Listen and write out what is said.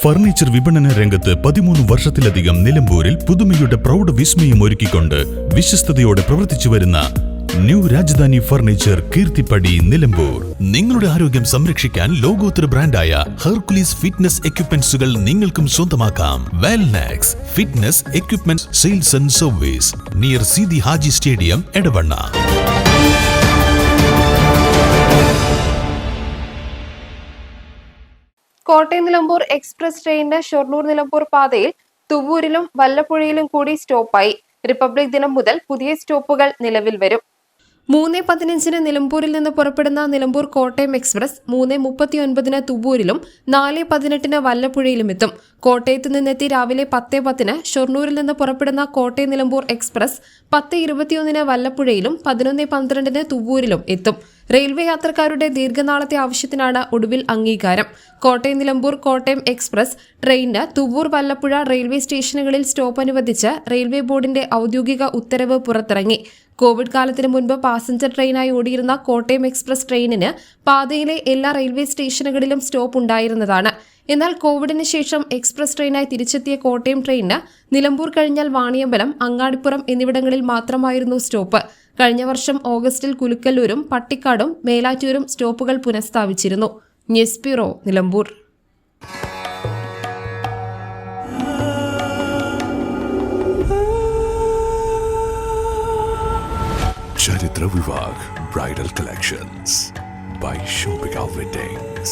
Furniture വിപണന രംഗത്ത് 13 വർഷത്തിലധികം നിലമ്പൂരിൽ പുതുമയുടെ പ്രൗഢ വിസ്മയം ഒരുക്കിക്കൊണ്ട് വിശ്വസ്തയോടെ പ്രവർത്തിച്ചു വരുന്ന ന്യൂ രാജധാനി ഫർണിച്ചർ കീർത്തിപ്പടി നിലമ്പൂർ. നിങ്ങളുടെ ആരോഗ്യം സംരക്ഷിക്കാൻ ലോകോത്തര ബ്രാൻഡായ ഹെർക്കുലീസ് ഫിറ്റ്നസ് എക്യുപ്മെന്റ്സുകൾ നിങ്ങൾക്കും സ്വന്തമാക്കാം. Wellnex fitness equipment sales and service near Seethi Haji stadium, Edavanna. Kottayam Nilambur express ട്രെയിനിന് ഷൊർണൂർ നിലമ്പൂർ പാതയിൽ തുവ്വൂരിലും വല്ലപ്പുഴയിലും കൂടി സ്റ്റോപ്പായി. റിപ്പബ്ലിക് ദിനം മുതൽ പുതിയ സ്റ്റോപ്പുകൾ നിലവിൽ വരും. 3:15 നിലമ്പൂരിൽ നിന്ന് പുറപ്പെടുന്ന നിലമ്പൂർ കോട്ടയം എക്സ്പ്രസ് 3:39 തുവ്വൂരിലും 4:18 വല്ലപ്പുഴയിലും എത്തും. കോട്ടയത്ത് നിന്നെത്തി രാവിലെ 10:10 ഷൊർണൂരിൽ നിന്ന് പുറപ്പെടുന്ന കോട്ടയം നിലമ്പൂർ എക്സ്പ്രസ് 10:21 വല്ലപ്പുഴയിലും 11:12 തുവ്വൂരിലും എത്തും. റെയിൽവേ യാത്രക്കാരുടെ ദീർഘനാളത്തെ ആവശ്യത്തിനാണ് ഒടുവിൽ അംഗീകാരം. കോട്ടയം നിലമ്പൂർ കോട്ടയം എക്സ്പ്രസ് ട്രെയിനിന് തുവ്വൂർ വല്ലപ്പുഴ റെയിൽവേ സ്റ്റേഷനുകളിൽ സ്റ്റോപ്പ് അനുവദിച്ച് റെയിൽവേ ബോർഡിന്റെ ഔദ്യോഗിക ഉത്തരവ് പുറത്തിറങ്ങി. കോവിഡ് കാലത്തിന് മുൻപ് പാസഞ്ചർ ട്രെയിനായി ഓടിയിരുന്ന കോട്ടയം എക്സ്പ്രസ് ട്രെയിനിന് പാതയിലെ എല്ലാ റെയിൽവേ സ്റ്റേഷനുകളിലും സ്റ്റോപ്പ് ഉണ്ടായിരുന്നതാണ്. എന്നാൽ കോവിഡിന് ശേഷം എക്സ്പ്രസ് ട്രെയിനായി തിരിച്ചെത്തിയ കോട്ടയം ട്രെയിനിന് നിലമ്പൂർ കഴിഞ്ഞാൽ വാണിയമ്പലം, അങ്ങാടിപ്പുറം എന്നിവിടങ്ങളിൽ മാത്രമായിരുന്നു സ്റ്റോപ്പ്. കഴിഞ്ഞ വർഷം ഓഗസ്റ്റിൽ കുലുക്കല്ലൂരും പട്ടിക്കാടും മേലാറ്റൂരും സ്റ്റോപ്പുകൾ പുനഃസ്ഥാപിച്ചിരുന്നു. News bureau, Nilambur. Charithra Vivah bridal collections by Shobhika Weddings.